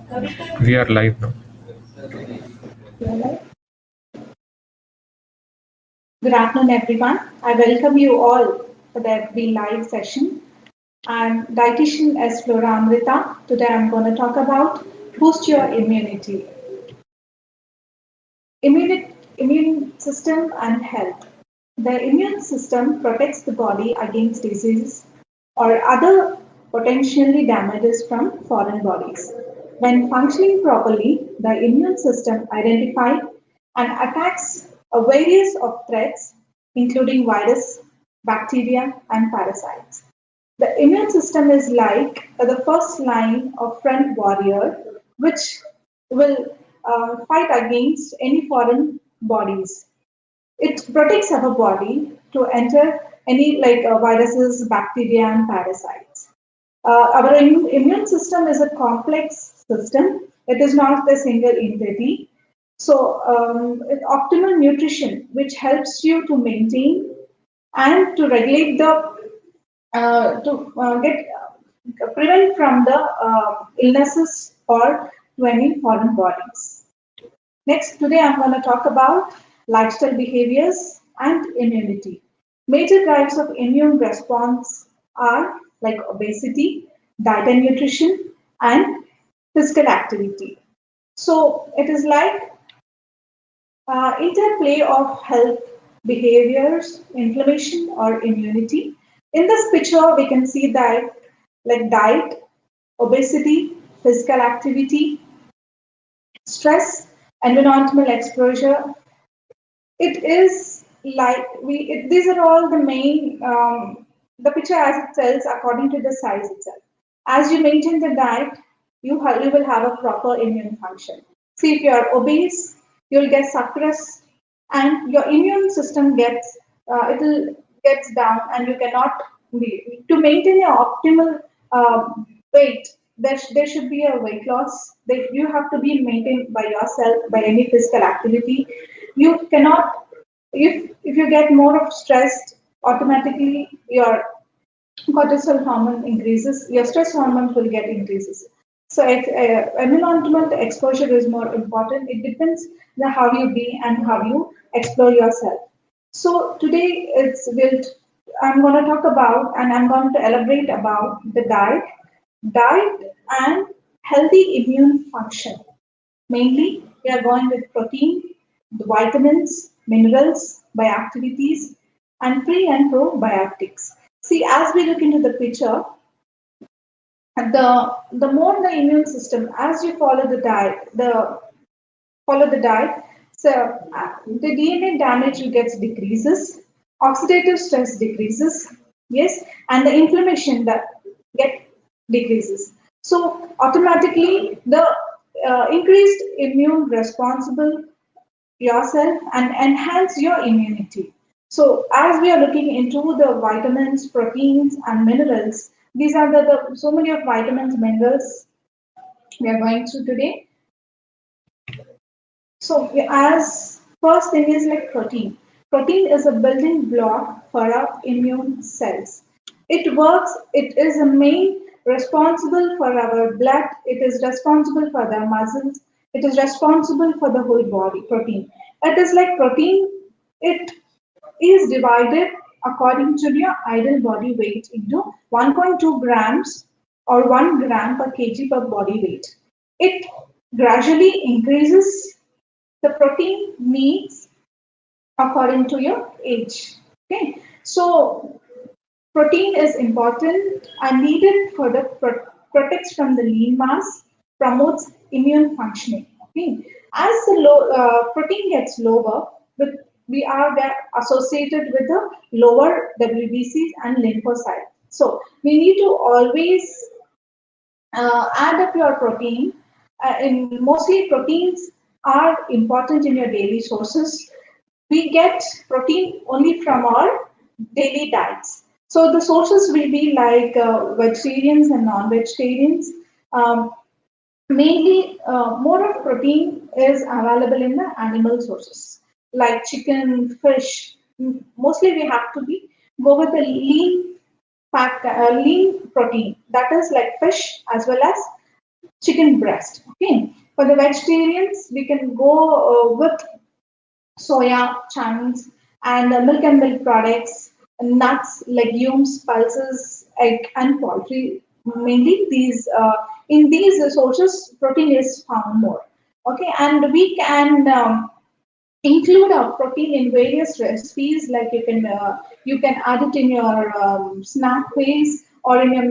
We are live now. Good afternoon, everyone. I welcome you all for the FB Live session. I'm Dietitian as Flora Amritha. Today I'm going to talk about boost your immunity. Immune system and health. The immune system protects the body against diseases or other potentially damages from foreign bodies. When functioning properly, the immune system identifies and attacks a various of threats, including virus, bacteria, and parasites. The immune system is like the first line of front warrior, which will fight against any foreign bodies. It protects our body to enter any viruses, bacteria, and parasites. Our immune system is a complex system. It is not a single entity. So, optimal nutrition, which helps you to maintain and to regulate the to get prevent from the illnesses or to any foreign bodies. Next, today I'm going to talk about lifestyle behaviors and immunity. Major drives of immune response are like obesity, diet and nutrition, and physical activity. So it is like interplay of health behaviors, inflammation, or immunity. In this picture, we can see that like diet, obesity, physical activity, stress, environmental exposure. It is like these are all the main, the picture as it tells according to the size itself. As you maintain the diet, you will have a proper immune function. See, if you are obese, you'll get suppressed and your immune system it'll gets down and you cannot be. To maintain your optimal weight, there should be a weight loss that you have to be maintained by yourself by any physical activity. You cannot, if you get more of stressed, automatically your cortisol hormone increases, your stress hormones will get increases. So environmental exposure is more important. It depends on how you be and how you explore yourself. So today I'm going to talk about and I'm going to elaborate about the diet and healthy immune function. Mainly, we are going with protein, the vitamins, minerals, bioactivities, and pre and probiotics. See, as we look into the picture, the more the immune system, as you follow the diet, so the DNA damage gets decreases, oxidative stress decreases, yes, and the inflammation that get decreases. So automatically the increased immune responsible yourself and enhance your immunity. So as we are looking into the vitamins, proteins, and minerals, these are the so many of vitamins, minerals we are going through today. So as first thing is like protein. Protein is a building block for our immune cells. It is a main responsible for our blood, it is responsible for the muscles, it is responsible for the whole body, protein. It is like protein, it is divided according to your ideal body weight into 1.2 grams or 1 gram per kg per body weight. It gradually increases the protein needs according to your age. Okay, so protein is important and needed for the protects from the lean mass, promotes immune functioning. Okay, as the protein gets lower, we are associated with the lower WBCs and lymphocytes. So we need to always add up your protein. In mostly proteins are important in your daily sources. We get protein only from our daily diets. So the sources will be like vegetarians and non-vegetarians. Mainly, more of protein is available in the animal sources like chicken, fish. Mostly we have to go with a lean protein, that is like fish as well as chicken breast. Okay. For the vegetarians, we can go with soya, chunks, and milk and milk products, nuts, legumes, pulses, egg, and poultry. Mainly these in these sources, protein is found more. Okay, and we can include a protein in various recipes. Like you can add it in your snack ways or in your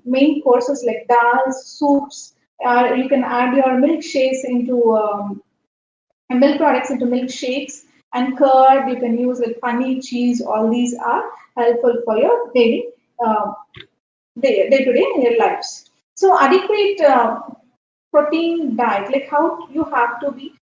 main courses like dals, soups. You can add your milkshakes into and milk products into milkshakes and curd. You can use like paneer, cheese. All these are helpful for your daily day-to-day lives. So adequate protein diet, like how you have to be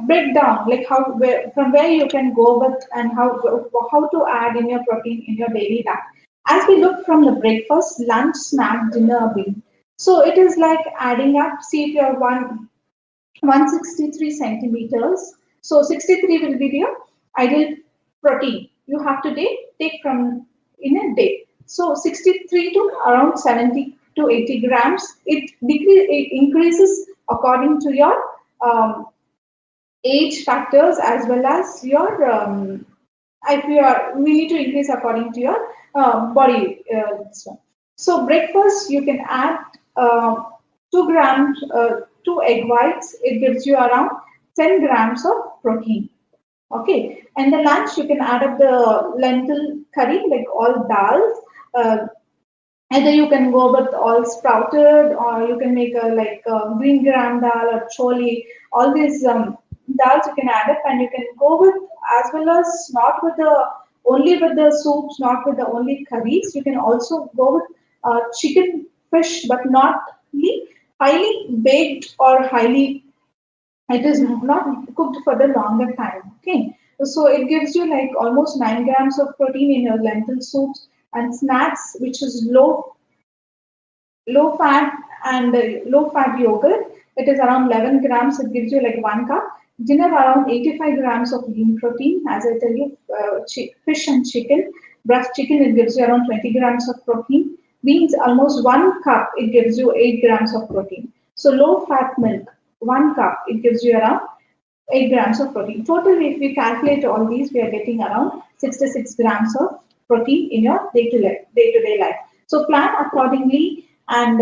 break down, like from where you can go with and how to add in your protein in your daily diet. As we look from the breakfast, lunch, snack, dinner, meal. So it is like adding up. See if you're 163 centimeters. So 63 will be your ideal protein you have to take from in a day. So 63 to around 70 to 80 grams. It increases according to your age factors as well as your if you are we need to increase according to your body this one. So breakfast you can add 2 grams 2 egg whites. It gives you around 10 grams of protein. Okay, and the lunch you can add up the lentil curry like all dals. Either you can go with all sprouted or you can make a like green gram dal or choli. All these dals you can add up and you can go with as well as not with the only with the soups, not with the only curries. You can also go with chicken, fish, but not highly baked or highly it is not cooked for the longer time. Okay, so it gives you like almost 9 grams of protein in your lentil soups and snacks, which is low fat and low fat yogurt. It is around 11 grams. It gives you like 1 cup. Dinner around 85 grams of lean protein. As I tell you, fish and chicken. Breast chicken, it gives you around 20 grams of protein. Beans, almost 1 cup, it gives you 8 grams of protein. So low fat milk, 1 cup, it gives you around 8 grams of protein. Total, if we calculate all these, we are getting around 66 grams of protein in your day-to-day life. So plan accordingly and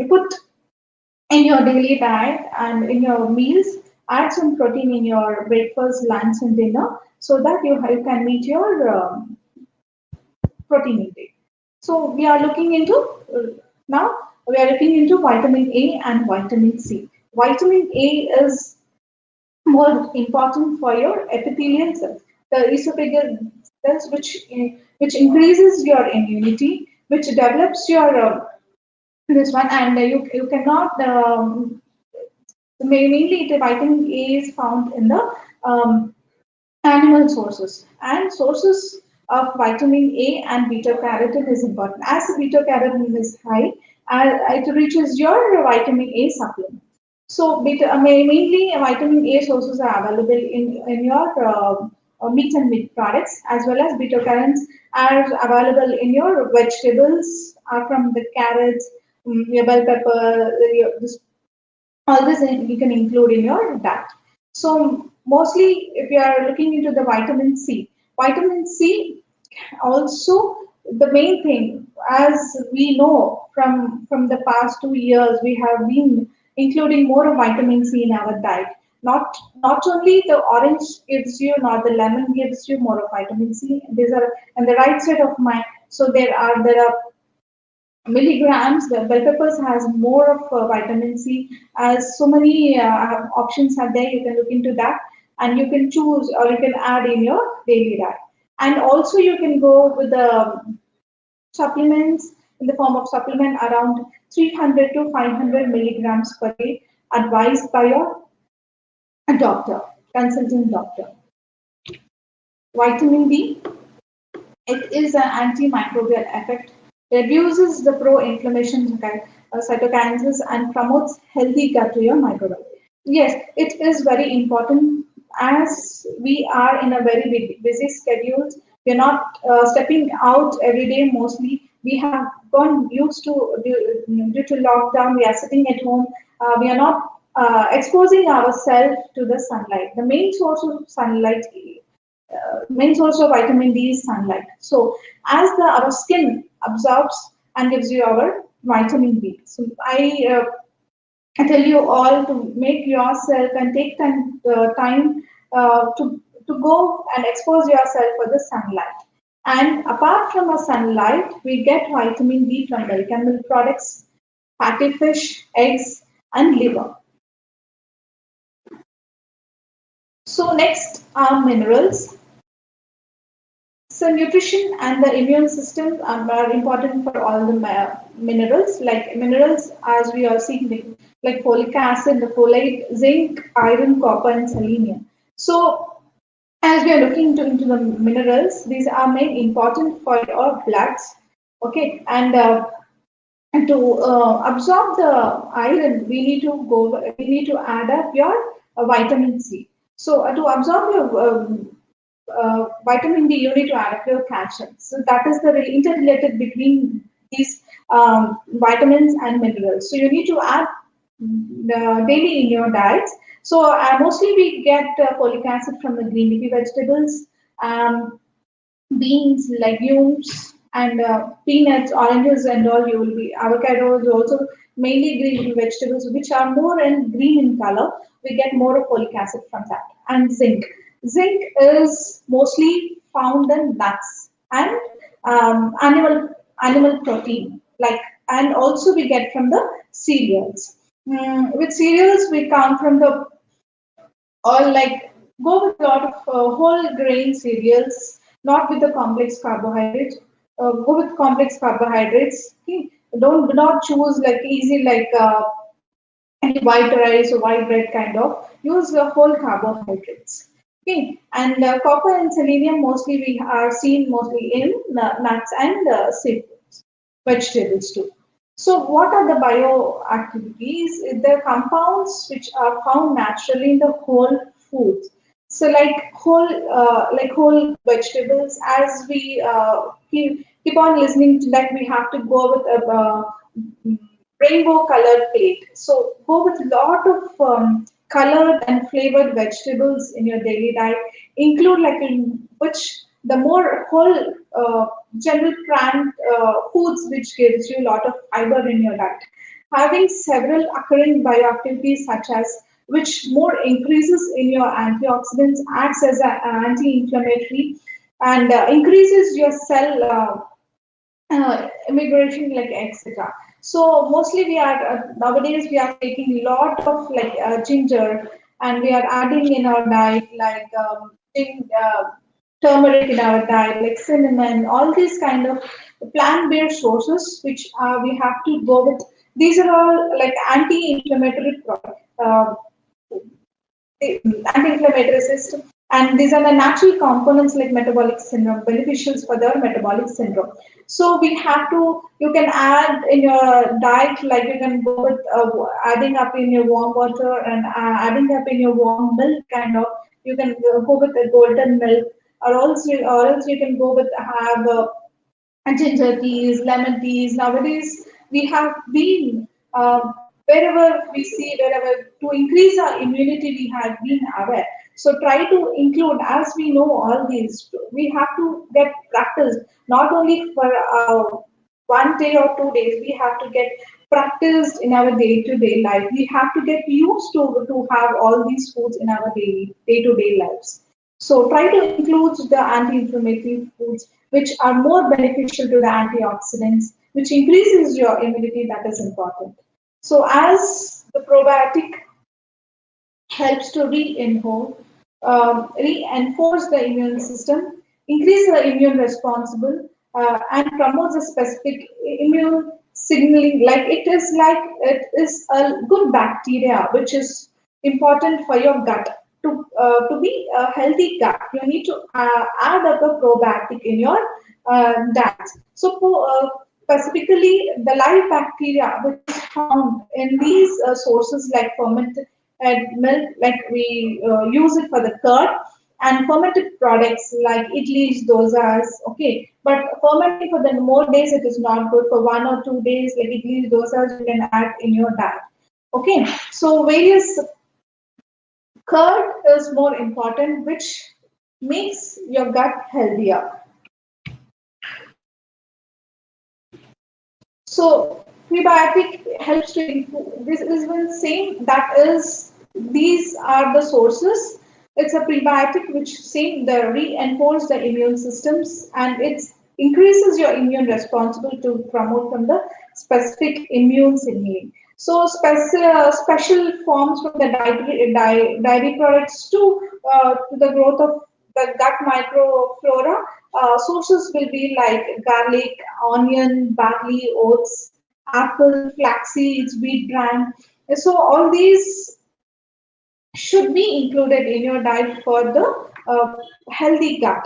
put in your daily diet and in your meals, add some protein in your breakfast, lunch, and dinner so that you can meet your protein intake. So we are looking into now we are looking into vitamin A and vitamin C. Vitamin A is more important for your epithelial cells, the esophageal cells, which increases your immunity, which develops your this one, and you cannot mainly the vitamin A is found in the animal sources and sources of vitamin A and beta carotene is important. As the beta carotene is high, it reaches your vitamin A supplement. So mainly vitamin A sources are available in your meat and meat products as well as beta carotenes are available in your vegetables from the carrots, your bell pepper, all this you can include in your diet. So mostly if you are looking into the vitamin C also the main thing, as we know from the past 2 years, we have been including more of vitamin C in our diet. Not only the orange gives you, nor the lemon gives you more of vitamin C. These are on the right side of my. So there are milligrams. The bell peppers has more of vitamin C. As so many options are there, you can look into that, and you can choose or you can add in your daily diet. And also you can go with the supplements in the form of supplement around 300 to 500 milligrams per day, advised by your doctor, consultant doctor. Vitamin D, it is an antimicrobial effect, reduces the pro-inflammation cytokines and promotes healthy gut to your microbiome. Yes, it is very important as we are in a very busy schedule. We're not stepping out every day mostly. We have gone used to, due to lockdown, we are sitting at home, we are not exposing ourselves to the sunlight. The main source of sunlight, main source of vitamin D is sunlight. So as our skin absorbs and gives you our vitamin D. So I tell you all to make yourself and take time to go and expose yourself for the sunlight. And apart from the sunlight, we get vitamin D from milk and milk products, fatty fish, eggs, and liver. So next are minerals. So nutrition and the immune system are important for all the minerals. Like minerals, as we are seeing, like folic acid, the folate, zinc, iron, copper, and selenium. So as we are looking into the minerals, these are main important for your bloods. Okay, and to absorb the iron, we need to add up your vitamin C. So to absorb your vitamin D, you need to add up your calcium. So that is the interrelated between these vitamins and minerals. So you need to add daily in your diets. So mostly we get folic acid from the green leafy vegetables, beans, legumes, and peanuts, oranges, and all. You will be avocados also, mainly green leafy vegetables, which are more in green in color. We get more of folic acid from that. And zinc. Zinc is mostly found in nuts and animal protein, like, and also we get from the cereals. With cereals, we come from the or like go with a lot of whole grain cereals, not with the complex carbohydrates. Go with complex carbohydrates. Okay? Don't do not choose like easy like any white rice or white bread kind of. Use the whole carbohydrates. Okay, and copper and selenium mostly we are seen mostly in nuts and seafoods, vegetables too. So what are the bioactivities? The compounds which are found naturally in the whole foods. So like whole vegetables, as we keep on listening to that, we have to go with a rainbow colored plate. So go with a lot of colored and flavored vegetables in your daily diet. Include like in which the more whole general plant foods which gives you a lot of fiber in your diet. Having several occurring bioactivities such as which more increases in your antioxidants, acts as an anti-inflammatory, and increases your cell immigration, like etc. So mostly we are nowadays we are taking a lot of like ginger, and we are adding in our diet like turmeric in our diet, like cinnamon, all these kind of plant-based sources which we have to go with. These are all like anti-inflammatory products. The anti-inflammatory system, and these are the natural components like metabolic syndrome, beneficial for the metabolic syndrome. So we have to, you can add in your diet, like you can go with adding up in your warm water and adding up in your warm milk kind of. You can go with the golden milk, or else you can go with have ginger teas, lemon teas. Nowadays, we have been wherever we see, wherever to increase our immunity, we have been aware. So try to include, as we know all these, we have to get practice, not only for 1 day or 2 days, we have to get practiced in our day-to-day life. We have to get used to have all these foods in our daily day-to-day lives. So try to include the anti-inflammatory foods, which are more beneficial to the antioxidants, which increases your immunity. That is important. So as the probiotic helps to reinforce the immune system, increase the immune responsible, and promotes a specific immune signaling. It is a good bacteria which is important for your gut. To be a healthy gut, you need to add up a probiotic in your diet. So specifically, the live bacteria which is found in these sources like fermented milk, like we use it for the curd, and fermented products like idlis, dosas, okay. But fermenting for the more days it is not good. For 1 or 2 days, like idlis, dosas, you can add in your diet. Okay, so various curd is more important, which makes your gut healthier. So prebiotic helps to improve. This is when same that is these are the sources. It's a prebiotic which same the reinforce the immune systems and it increases your immune responsible to promote from the specific immune signaling. So special forms from the dairy products to the growth of the gut microflora. Sources will be like garlic, onion, barley, oats, apple, flax seeds, wheat bran. So all these should be included in your diet for the healthy gut,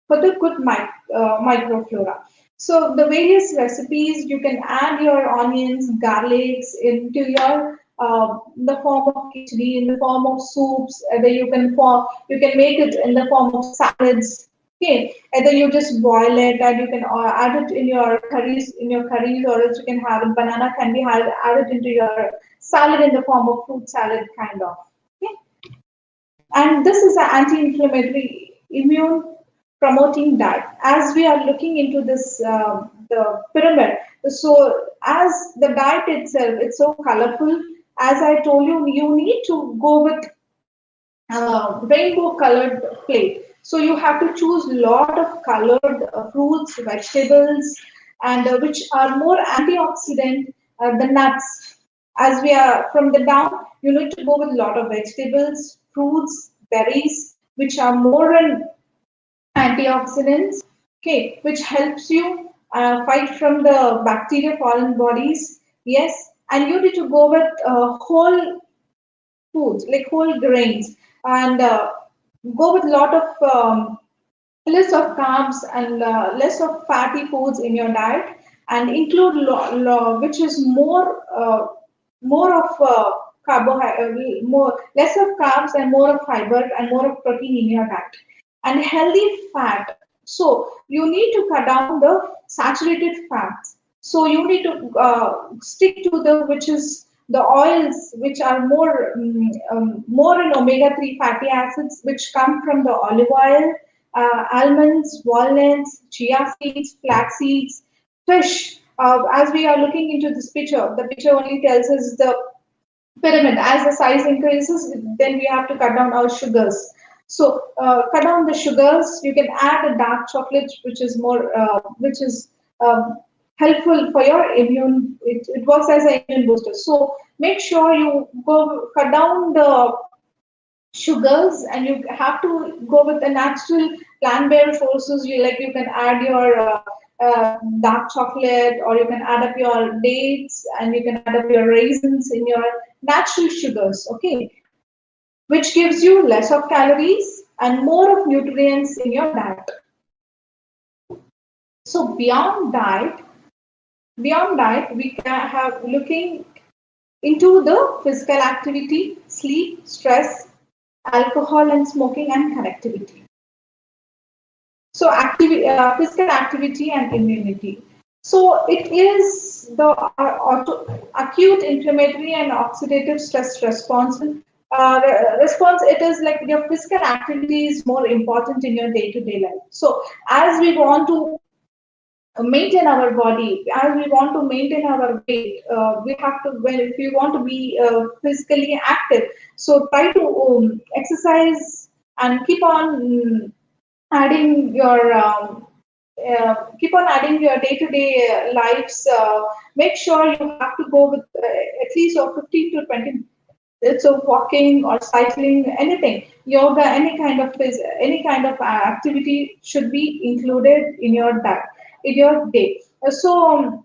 for the good microflora. So the various recipes you can add your onions, garlics into your the form of khichdi, in the form of soups. Either you can make it in the form of salads. Okay, either you just boil it and you can add it in your curries, or else you can have it. Banana can be added into your salad in the form of fruit salad kind of. Okay. And this is an anti-inflammatory, immune promoting diet. As we are looking into this, the pyramid, so as the diet itself, it's so colorful. As I told you, you need to go with rainbow colored plate. So you have to choose a lot of colored fruits, vegetables, and which are more antioxidant, the nuts. As we are from the down, you need to go with a lot of vegetables, fruits, berries, which are more in antioxidants, okay, which helps you fight from the bacteria foreign bodies. Yes, and you need to go with whole foods like whole grains and go with a lot of less of carbs and less of fatty foods in your diet and include which is more of carbohydrate, more less of carbs and more of fiber and more of protein in your diet and healthy fat. So you need to cut down the saturated fats. So you need to stick to the which is the oils which are more in omega-3 fatty acids which come from the olive oil, almonds, walnuts, chia seeds, flax seeds, fish. As we are looking into this picture, the picture only tells us the pyramid. As the size increases, then we have to cut down our sugars. So cut down the sugars. You can add a dark chocolate, which is helpful for your immune. It works as an immune booster. So make sure you go cut down the sugars and you have to go with the natural plant-based sources. You can add your dark chocolate, or you can add up your dates and you can add up your raisins in your natural sugars, okay, which gives you less of calories and more of nutrients in your diet. So beyond diet we can have looking into the physical activity, sleep, stress, alcohol and smoking, and connectivity. So physical activity and immunity. So it is the acute inflammatory and oxidative stress response. Response, it is like your physical activity is more important in your day-to-day life. So as we want to maintain our body, as we want to maintain our weight, we have to, well, if you want to be physically active, so try to exercise and adding your keep on adding your day-to-day lives. Make sure you have to go with at least 15 to 20 minutes of walking or cycling, anything, yoga, any kind of activity should be included in your diet, in your day. So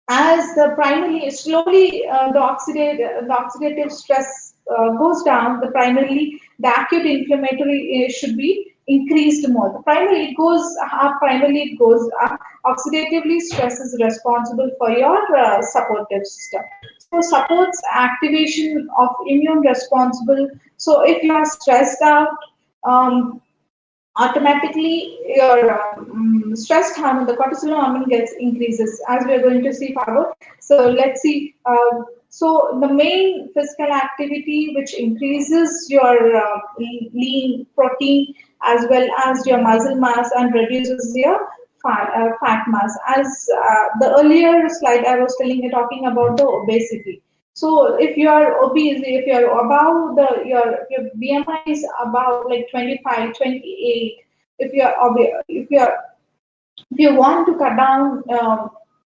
as the primarily slowly the oxidative stress goes down, the primarily the acute inflammatory should be increased more. The primarily it goes up. Oxidatively, stress is responsible for your supportive system. So supports activation of immune responsible. So if you are stressed out, um, automatically your stress hormone, the cortisol hormone, gets increases, as we are going to see forward. So let's see. So the main physical activity which increases your lean protein as well as your muscle mass and reduces your fat mass. As the earlier slide I was talking about the obesity. So if you are obese, if you are above your BMI is about like 25, 28, if you are if you want to cut down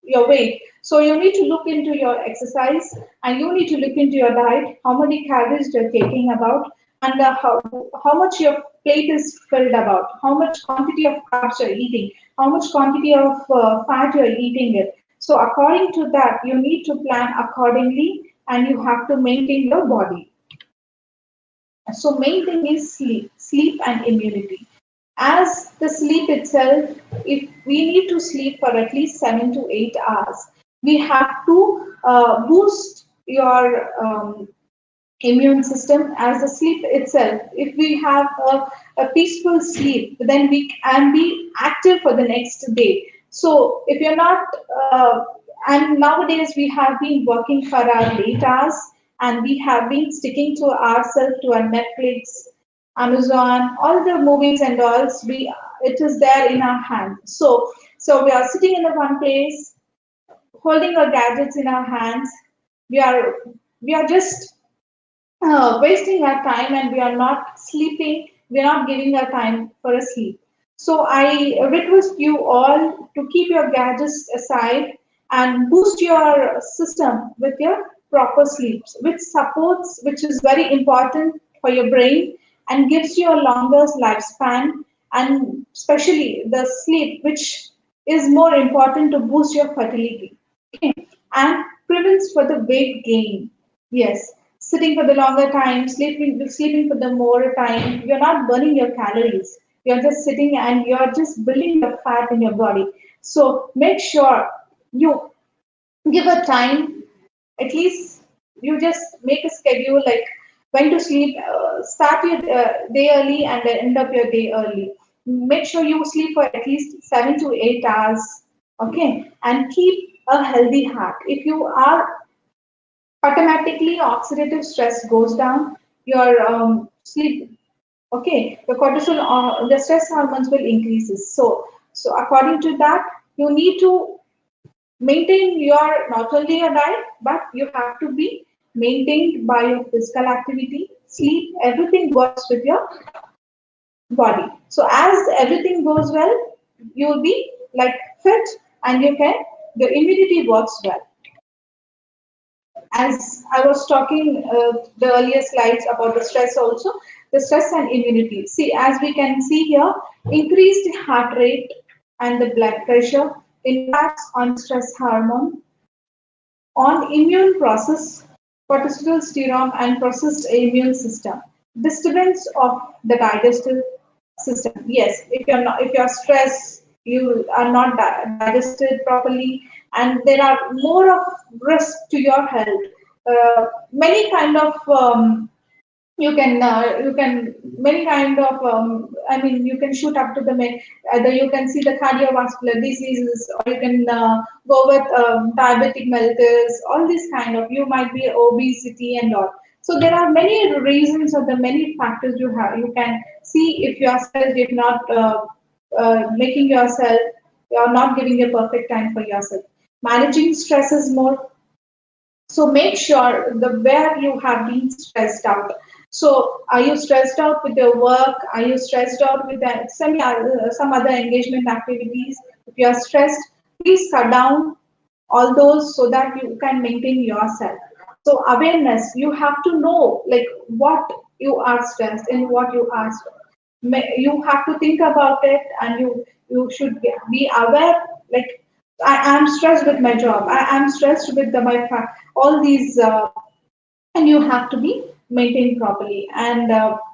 your weight, so you need to look into your exercise and you need to look into your diet, how many calories you're taking about, and how much your plate is filled about, how much quantity of carbs you're eating, how much quantity of fat you're eating it. So according to that, you need to plan accordingly and you have to maintain your body. So main thing is sleep and immunity. As the sleep itself, if we need to sleep for at least 7 to 8 hours, we have to boost your immune system as the sleep itself. If we have a peaceful sleep, then we can be active for the next day. So if you're not, and nowadays we have been working for our late hours and we have been sticking to ourselves to our Netflix, Amazon, all the movies and all, it is there in our hand. So we are sitting in the one place, holding our gadgets in our hands. We are we are just wasting our time and we are not sleeping, we are not giving our time for a sleep. So I request you all to keep your gadgets aside and boost your system with your proper sleeps, which supports, which is very important for your brain and gives you a longer lifespan, and especially the sleep, which is more important to boost your fertility. Okay, and prevents for the weight gain. Yes, sitting for the longer time, sleeping for the more time, you're not burning your calories. You're just sitting and you're just building your fat in your body. So make sure you give a time, at least you just make a schedule like when to sleep, start your day early and then end up your day early. Make sure you sleep for at least 7 to 8 hours, okay, and keep a healthy heart. If you are, automatically oxidative stress goes down, your sleep, okay, the cortisol, the stress hormones will increases. So according to that, you need to maintain your, not only your diet, but you have to be maintained by your physical activity, sleep, everything works with your body. So as everything goes well, you will be like fit and you can, the immunity works well. As I was talking the earlier slides about the stress also, the stress and immunity. See, as we can see here, increased heart rate and the blood pressure impacts on stress hormone, on immune process, corticosterone and processed immune system, disturbance of the digestive system. Yes, if you're stressed, you are not digested properly, and there are more of risk to your health. Many kind of you can many kind of I mean, you can shoot up to the either you can see the cardiovascular diseases, or you can go with diabetic mellitus, all these kind of, you might be obesity and all. So there are many reasons or the many factors you can see. If you are stressed, if not making yourself, you are not giving a perfect time for yourself, managing stress is more. So make sure the where you have been stressed out. So are you stressed out with your work? Are you stressed out with some other engagement activities? If you are stressed, please cut down all those so that you can maintain yourself. So awareness, you have to know like what you are stressed and what you are stressed. You have to think about it, and you should be aware like I am stressed with my job, I am stressed with all these and you have to be maintained properly. And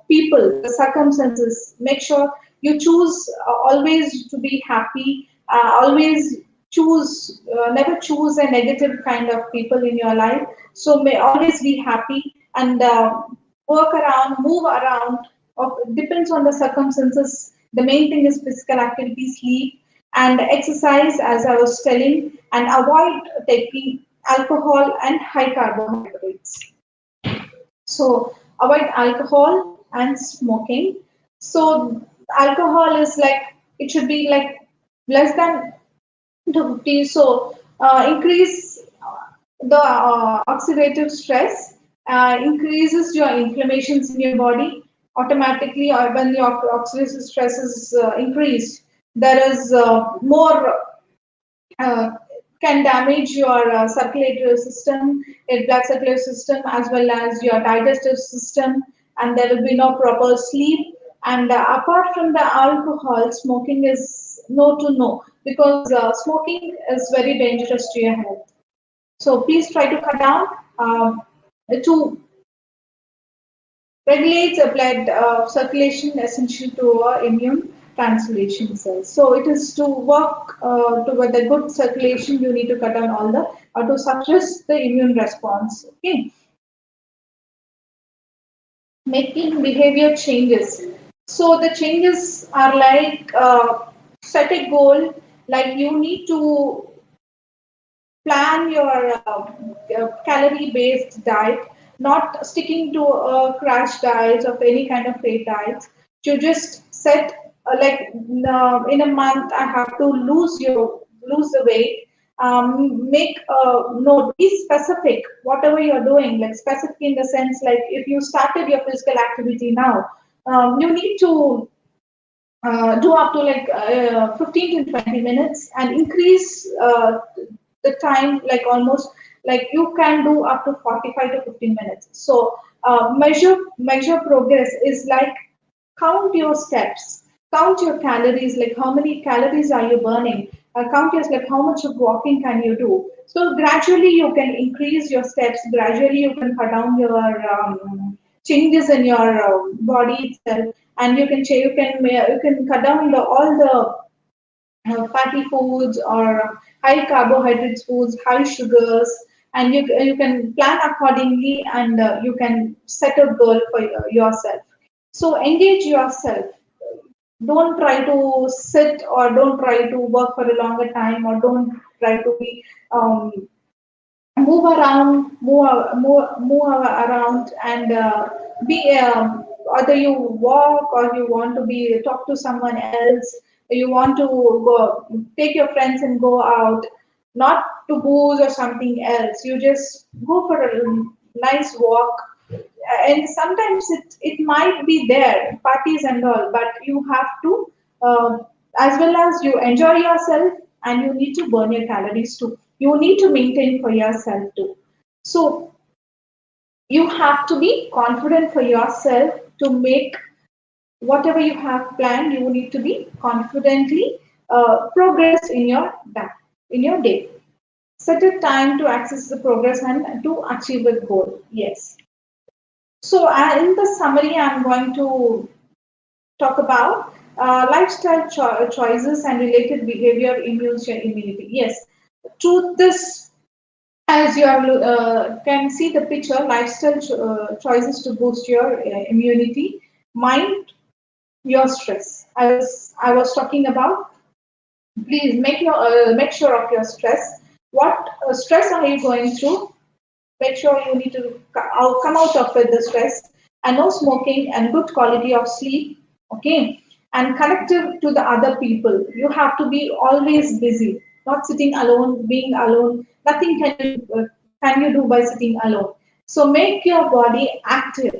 people, the circumstances, make sure you choose always to be happy, always choose, never choose a negative kind of people in your life. So may always be happy and work around, move around, depends on the circumstances. The main thing is physical activity, sleep, and exercise, as I was telling, and avoid taking alcohol and high carbohydrates. So avoid alcohol and smoking. So alcohol is like, it should be like less than 250. So increase the oxidative stress, increases your inflammations in your body automatically. Or when the oxidative stress is increased, there is more uh, can damage your circulatory system, your blood circulatory system, as well as your digestive system, and there will be no proper sleep. And apart from the alcohol, smoking is no to no, because smoking is very dangerous to your health. So please try to cut down to regulates the blood circulation, essential to our immune translation cells. So it is to work toward the good circulation, you need to cut down all the, to suppress the immune response. Okay, making behavior changes. So the changes are like set a goal, like you need to plan your calorie based diet, not sticking to crash diets of any kind of fat diets. You just set like in a month I have to lose the weight. Make a note, be specific, whatever you're doing, like specific in the sense, like if you started your physical activity now, you need to do up to like 15 to 20 minutes and increase the time, like almost like you can do up to 45 to 15 minutes. So measure progress is like count your steps, count your calories, like how many calories are you burning, count your like how much of walking can you do. So gradually you can increase your steps, gradually you can cut down your changes in your body itself, and you can cut down all the fatty foods or high carbohydrates foods, high sugars, and you can plan accordingly, and you can set a goal for yourself. So engage yourself. Don't try to sit, or don't try to work for a longer time, or don't try to be move around, move around, and be either you walk, or you want to be talk to someone else, or you want to go take your friends and go out, not to booze or something else. You just go for a nice walk, and sometimes it might be there parties and all, but you have to as well as you enjoy yourself, and you need to burn your calories too, you need to maintain for yourself too. So you have to be confident for yourself to make whatever you have planned. You need to be confidently progress in your day. Set a time to access the progress and to achieve a goal. Yes. So in the summary, I'm going to talk about lifestyle choices and related behavior improves your immunity. Yes, truth is, as you can see the picture, lifestyle choices to boost your immunity. Mind your stress. I was talking about. Please make sure of your stress. What stress are you going through? Make sure you need to come out of it, the stress, and no smoking, and good quality of sleep. Okay, and connective to the other people. You have to be always busy, not sitting alone, being alone. Nothing can you do by sitting alone. So make your body active.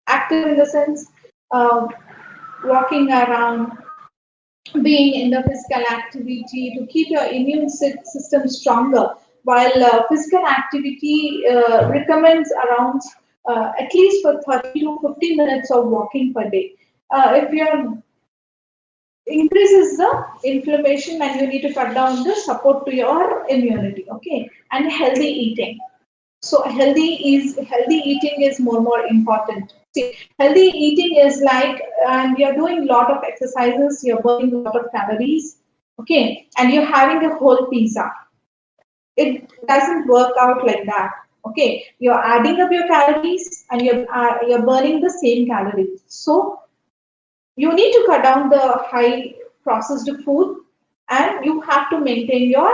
Active in the sense, uh, walking around, being in the physical activity to keep your immune system stronger. While physical activity recommends around at least for 30 to 50 minutes of walking per day. If your increases the inflammation, and you need to cut down the support to your immunity. Okay, and healthy eating. So healthy eating is more important. See, healthy eating is like, and you're doing a lot of exercises, you're burning a lot of calories, okay, and you're having a whole pizza. It doesn't work out like that. Okay, you're adding up your calories, and you're burning the same calories. So You need to cut down the high processed food, and you have to maintain your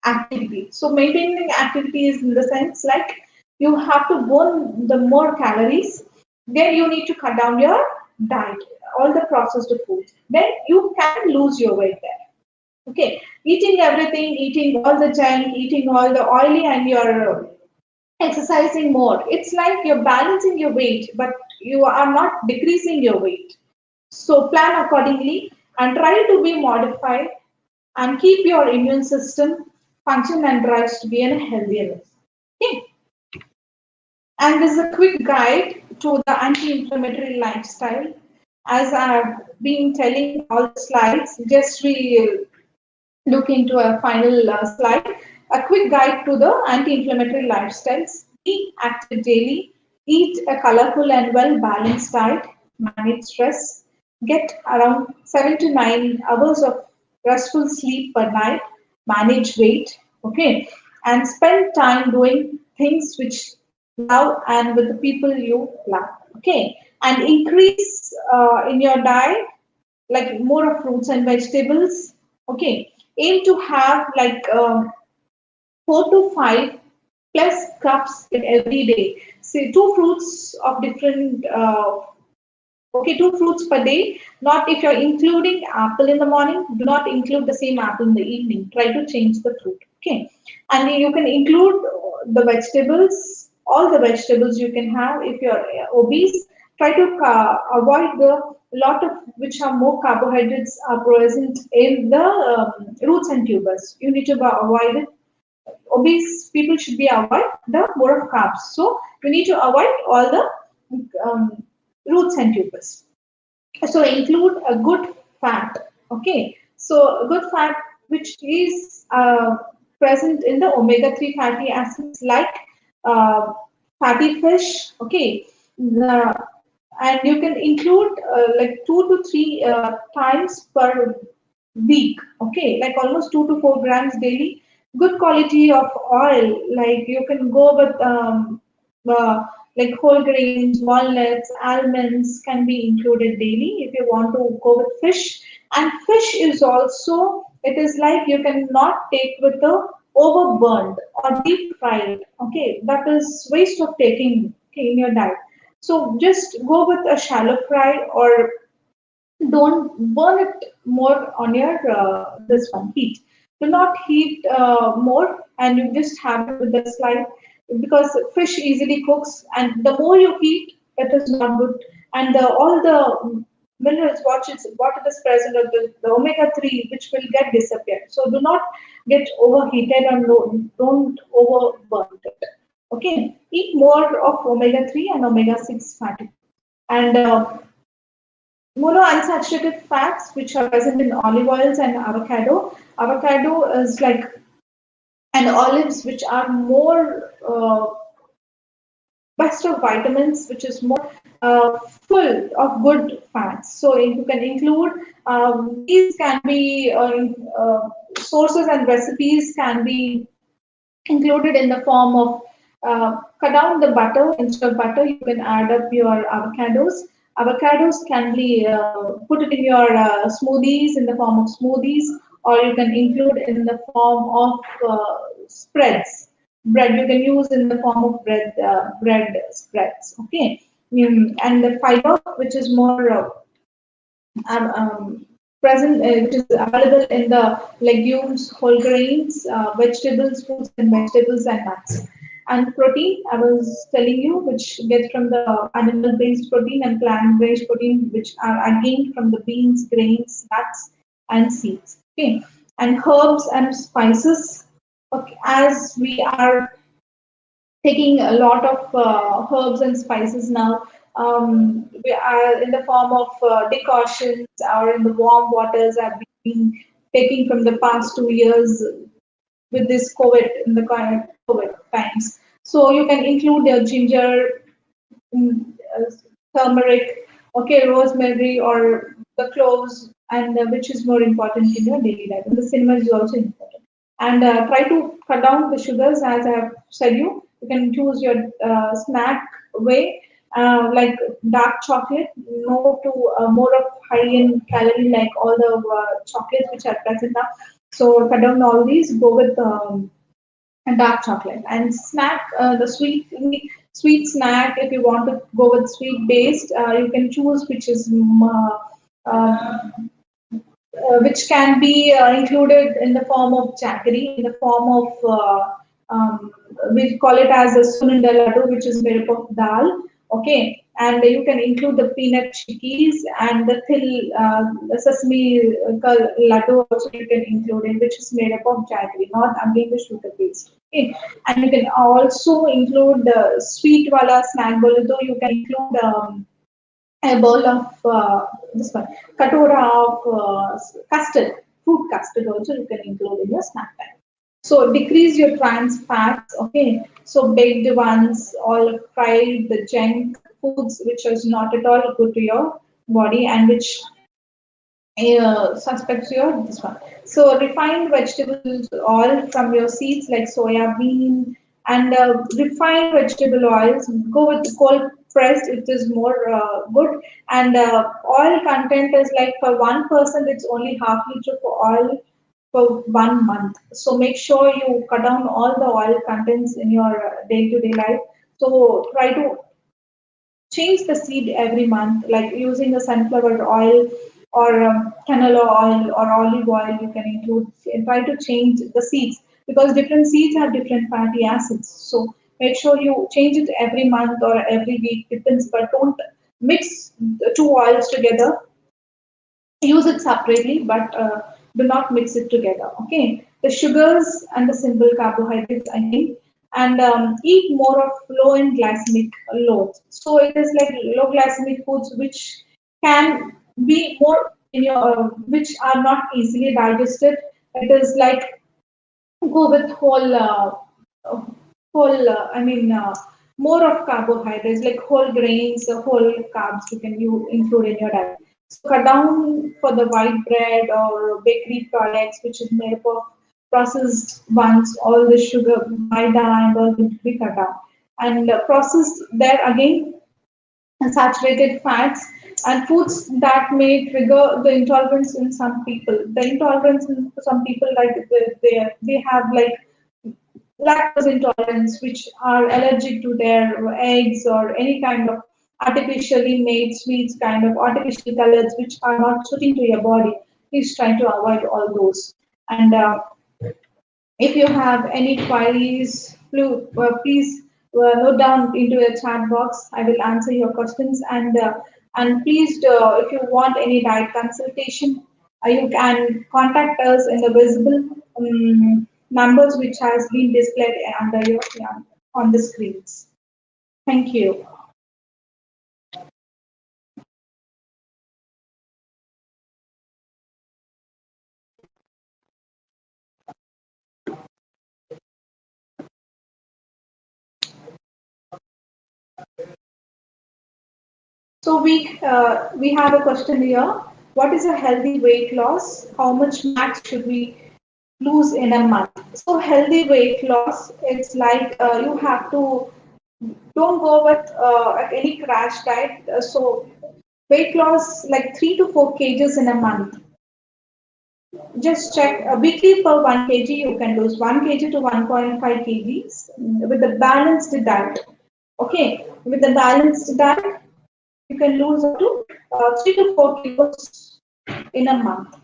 activity. So maintaining activity is in the sense like you have to burn the more calories, then you need to cut down your diet, all the processed foods. Then you can lose your weight there. Okay, eating everything, eating all the junk, eating all the oily, and you're exercising more. It's like you're balancing your weight, but you are not decreasing your weight. So plan accordingly and try to be modified and keep your immune system function and drives to be in a healthier way. Okay. And this is a quick guide to the anti-inflammatory lifestyle. As I've been telling all the slides, just we look into a final slide. A quick guide to the anti-inflammatory lifestyles. Be active daily, eat a colorful and well-balanced diet, manage stress, get around 7 to 9 hours of restful sleep per night, manage weight, okay, and spend time doing things which love and with the people you love, okay, and increase in your diet like more of fruits and vegetables, okay. Aim to have like 4 to 5 plus cups every day. Say two fruits of different okay, two fruits per day. Not if you're including apple in the morning, do not include the same apple in the evening. Try to change the fruit. Okay, and then you can include the vegetables, all the vegetables you can have. If you're obese, try to avoid the lot of which are more carbohydrates are present in the roots and tubers. You need to avoid it. Obese people should be avoid the more of carbs. So you need to avoid all the roots and tubers. So include a good fat. Okay. So good fat which is present in the omega-3 fatty acids like uh, fatty fish. Okay. And you can include like 2 to 3 times per week. Okay, like almost 2 to 4 grams daily. Good quality of oil, like you can go with like whole grains, walnuts, almonds can be included daily if you want to go with fish. And fish is also, it is like you cannot take with the overburned or deep fried. Okay, that is waste of taking, okay, in your diet. So just go with a shallow fry, or don't burn it more on your this one heat. Do not heat more, and you just have it with the slide, because fish easily cooks, and the more you heat, it is not good. And all the minerals, what it is present, or the omega-3, which will get disappeared. So do not get overheated, and don't overburn it. Okay, eat more of omega-3 and omega-6 fatty. And monounsaturated fats, which are present in olive oils and avocado. Avocado is like, and olives, which are more best of vitamins, which is more full of good fats. So you can include these can be sources and recipes can be included in the form of cut down the butter. Instead of butter, you can add up your avocados. Avocados can be put it in your smoothies in the form of smoothies, or you can include in the form of spreads. Bread you can use in the form of bread spreads. Okay, and the fiber, which is more present, which is available in the legumes, whole grains, vegetables, fruits and vegetables, and nuts. And protein, I was telling you, which gets from the animal-based protein and plant-based protein, which are again from the beans, grains, nuts, and seeds. Okay, and herbs and spices. Okay, as we are taking a lot of herbs and spices now. We are in the form of decoctions or in the warm waters I've been taking from the past 2 years with this COVID, in the current COVID times. So you can include your ginger, uh, turmeric, okay, rosemary, or the cloves, and which is more important in your daily life. And the cinnamon is also important. And try to cut down the sugars, as I have said you. You can choose your snack way. like dark chocolate, no to more of high in calorie like all the chocolates which are present now. So cut down all these, go with and dark chocolate and snack the sweet snack. If you want to go with sweet based, you can choose which is which can be included in the form of jaggery, in the form of we call it as a sununda laddu, which is made up of dal. Okay, and you can include the peanut chickpeas and the the sesame laddu also you can include in, which is made up of jaggery, not again the sugar based. Okay, and you can also include the sweet wala snack bowl, though you can include. A bowl of this one, katora of custard, fruit custard also you can include in your snack time. So decrease your trans fats, okay? So baked ones, all fried, the junk foods which is not at all good to your body and which suspects your this one. So refined vegetables oil from your seeds like soya bean and refined vegetable oils. Go with cold pressed. It is more good. And oil content is like for 1%, it's only half liter for oil for 1 month. So make sure you cut down all the oil contents in your day-to-day life. So try to change the seed every month, like using a sunflower oil or canola oil or olive oil. You can include, try to change the seeds because different seeds have different fatty acids. So make sure you change it every month or every week, depends, but don't mix the two oils together. Use it separately, but do not mix it together. Okay, the sugars and the simple carbohydrates again, and eat more of low in glycemic loads. So it is like low glycemic foods which can be more in your which are not easily digested. It is like go with more of carbohydrates like whole grains, whole carbs you can include in your diet. So cut down for the white bread or bakery products, which is made up of processed ones, all the sugar, maida and all need to be cut down. And processed there again, saturated fats and foods that may trigger the intolerance in some people. The intolerance in some people like they have like lactose intolerance, which are allergic to their eggs or any kind of artificially made sweets, kind of artificial colors, which are not suiting to your body. Please try to avoid all those. And if you have any queries, please note down into the chat box. I will answer your questions. And please, if you want any diet consultation, you can contact us in the visible numbers which has been displayed under your on the screens. Thank you. So we have a question here. What is a healthy weight loss? How much max should we lose in a month? So healthy weight loss, it's like you have to don't go with any crash diet. So weight loss like 3 to 4 kgs in a month. Just check weekly for 1 kg. You can lose 1 kg to 1.5 kgs with the balanced diet. Okay, with the balanced diet, you can lose up to 3 to 4 kilos in a month.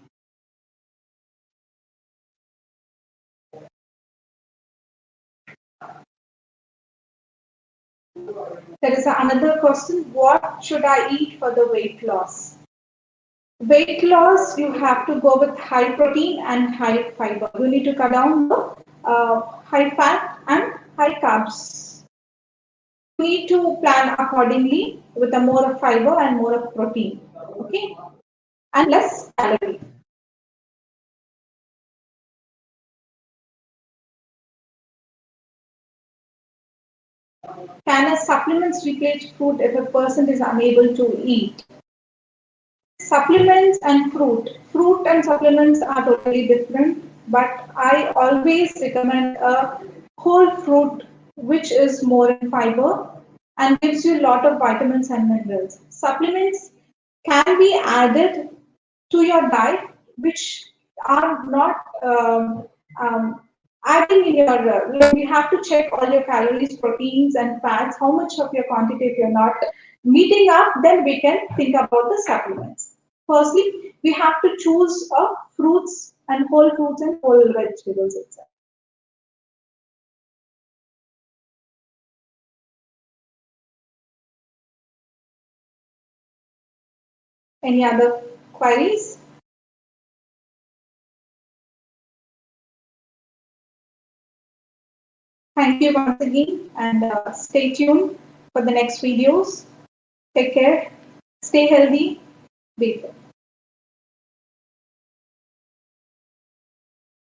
There is another question. What should I eat for the weight loss? Weight loss, you have to go with high protein and high fiber. You need to cut down the high fat and high carbs. You need to plan accordingly with a more of fiber and more of protein. Okay, and less calorie. Can a supplements replace fruit if a person is unable to eat? Supplements and fruit. Fruit and supplements are totally different, but I always recommend a whole fruit which is more in fiber and gives you a lot of vitamins and minerals. Supplements can be added to your diet, which are not adding in your, like you have to check all your calories, proteins, and fats, how much of your quantity if you're not meeting up, then we can think about the supplements. Firstly, we have to choose fruits and whole fruits and whole vegetables itself. Any other queries? Thank you once again, and stay tuned for the next videos. Take care, stay healthy, be fit.